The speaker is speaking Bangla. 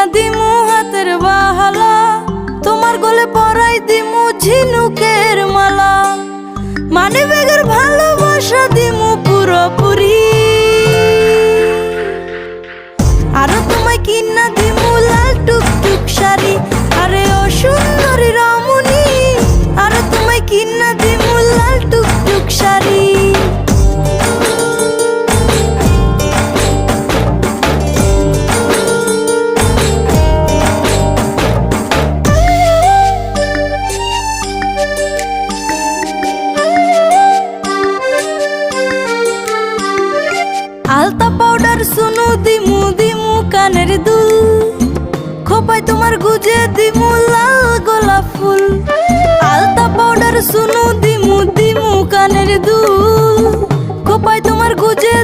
কিনা দিমু হাতের বাহালা, তোমার গলে পরাই দিমু ঝিনুকের মালা, মানে বেগের ভালোবাসা দিমু পুরোপুরি। আরো তোমায় কিনা দিমু লাল টুকটুক শাড়ি, আরে ও সুন্দরী রমণী, আরো তোমায় কিনা দিমু লাল টুকটুক শাড়ি। আলতা পাউডার সুনু দিমু দিমু কানের দুল, খোপায় তোমার গুজে দিমু লাল গোলাপ ফুল। আলতা পাউডার সুনু দিমু দিমু কানের দুল, খোপায় তোমার গুজে